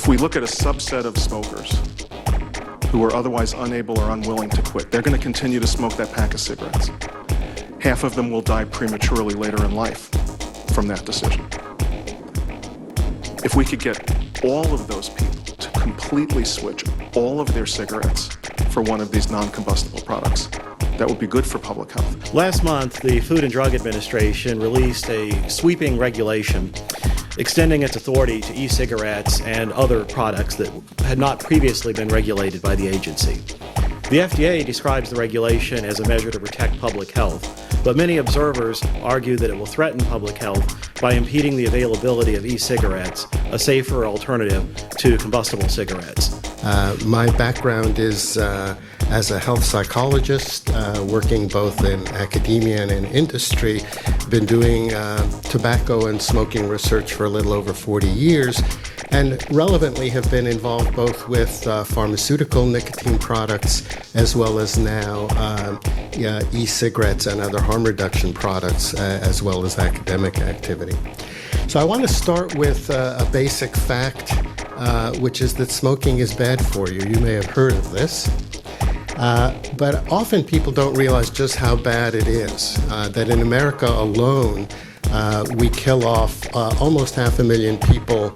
If we look at a subset of smokers who are otherwise unable or unwilling to quit, they're going to continue to smoke that pack of cigarettes. Half of them will die prematurely later in life from that decision. If we could get all of those people to completely switch all of their cigarettes for one of these non-combustible products, that would be good for public health. Last month, the Food and Drug Administration released a sweeping regulation extending its authority to e-cigarettes and other products that had not previously been regulated by the agency. The FDA describes the regulation as a measure to protect public health, but many observers argue that it will threaten public health by impeding the availability of e-cigarettes, a safer alternative to combustible cigarettes. My background is as a health psychologist, working both in academia and in industry. Been doing tobacco and smoking research for a little over 40 years, and relevantly have been involved both with pharmaceutical nicotine products as well as now e-cigarettes and other harm reduction products, as well as academic activity. So I want to start with a basic fact, which is that smoking is bad for you. You may have heard of this. But often people don't realize just how bad it is, that in America alone, we kill off almost 500,000 people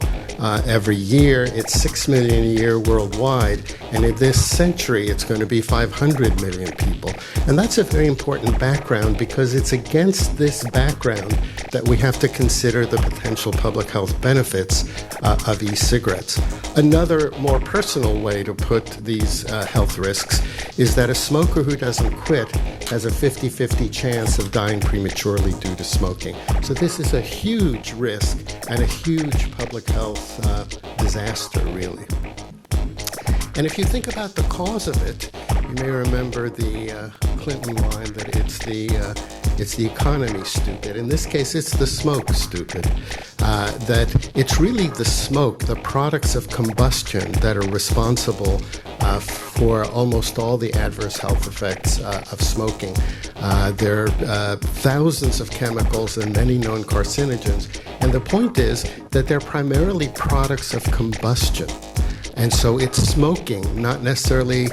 every year. It's 6 million a year worldwide, and in this century it's going to be 500 million people. And that's a very important background, because it's against this background that we have to consider the potential public health benefits of e-cigarettes. Another more personal way to put these health risks is that a smoker who doesn't quit has a 50-50 chance of dying prematurely due to smoking. So this is a huge risk and a huge public health disaster, really. And if you think about the cause of it, you may remember the Clinton line that it's the economy, stupid. In this case, it's the smoke, stupid. That it's really the smoke, the products of combustion, that are responsible for almost all the adverse health effects of smoking. There are thousands of chemicals and many known carcinogens. And the point is that they're primarily products of combustion. And so it's smoking, not necessarily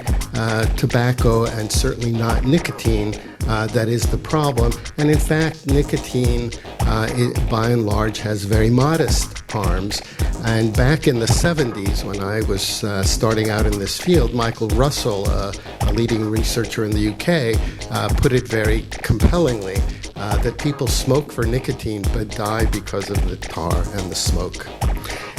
tobacco, and certainly not nicotine, that is the problem. And in fact, nicotine, by and large, has very modest harms. And back in the 70s, when I was starting out in this field, Michael Russell, a leading researcher in the UK, put it very compellingly, that people smoke for nicotine but die because of the tar and the smoke.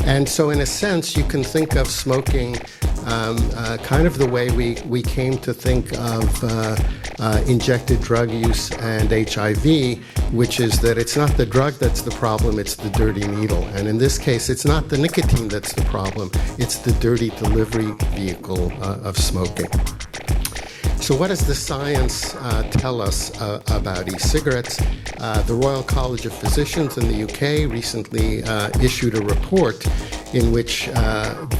And so in a sense, you can think of smoking kind of the way we came to think of injected drug use and HIV, which is that it's not the drug that's the problem, it's the dirty needle. And in this case, it's not the nicotine that's the problem, it's the dirty delivery vehicle of smoking. So what does the science tell us about e-cigarettes? The Royal College of Physicians in the UK recently issued a report in which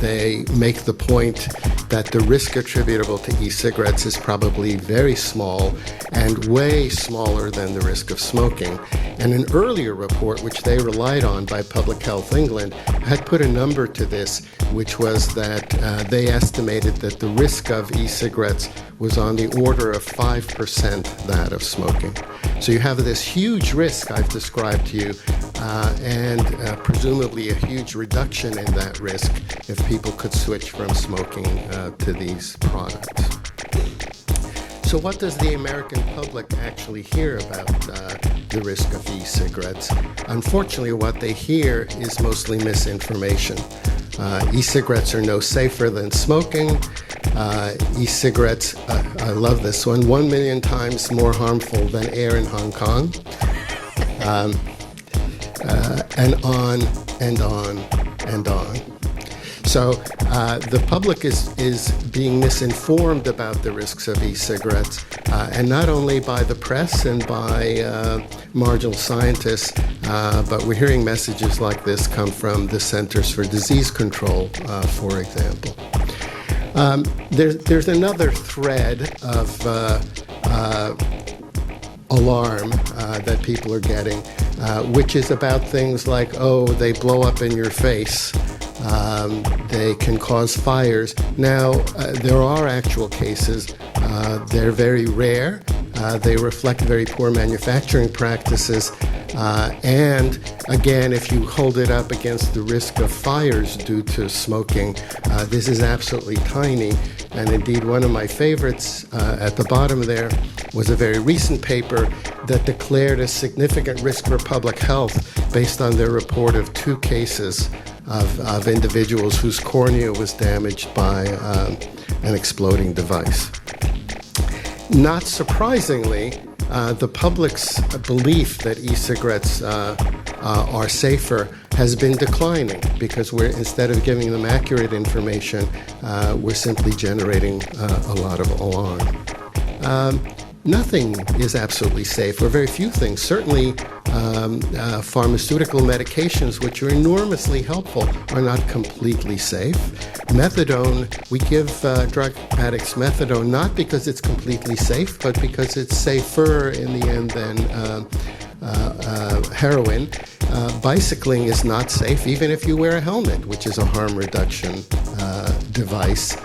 they make the point that the risk attributable to e-cigarettes is probably very small and way smaller than the risk of smoking. And an earlier report, which they relied on by Public Health England, had put a number to this, which was that they estimated that the risk of e-cigarettes was on the order of 5% that of smoking. So you have this huge risk I've described to you, and presumably a huge reduction in that risk if people could switch from smoking to these products. So what does the American public actually hear about the risk of e-cigarettes? Unfortunately, what they hear is mostly misinformation. E-cigarettes are no safer than smoking. E-cigarettes, I love this one, 1 million times more harmful than air in Hong Kong. And on and on and on. So the public is being misinformed about the risks of e-cigarettes, and not only by the press and by marginal scientists, but we're hearing messages like this come from the Centers for Disease Control, for example. There's another thread of alarm that people are getting, which is about things like, oh, they blow up in your face, They can cause fires. Now, there are actual cases. They're very rare. They reflect very poor manufacturing practices. And again, if you hold it up against the risk of fires due to smoking, this is absolutely tiny. And indeed, one of my favorites at the bottom there was a very recent paper that declared a significant risk for public health based on their report of 2 cases of individuals whose cornea was damaged by an exploding device. Not surprisingly, the public's belief that e-cigarettes are safer has been declining because instead of giving them accurate information, we're simply generating a lot of alarm. Nothing is absolutely safe, or very few things. Certainly, pharmaceutical medications, which are enormously helpful, are not completely safe. Methadone, we give drug addicts methadone not because it's completely safe, but because it's safer in the end than heroin. Bicycling is not safe, even if you wear a helmet, which is a harm reduction device,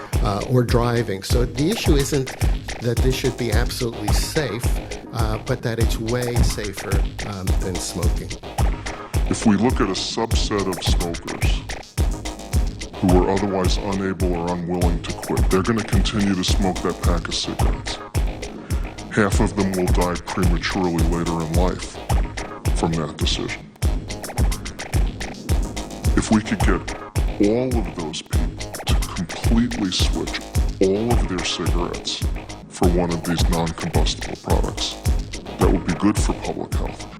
or driving. So the issue isn't that this should be absolutely safe, but that it's way safer than smoking. If we look at a subset of smokers who are otherwise unable or unwilling to quit, they're going to continue to smoke that pack of cigarettes. Half of them will die prematurely later in life from that decision. If we could get all of those people to completely switch all of their cigarettes for one of these non-combustible products, that would be good for public health.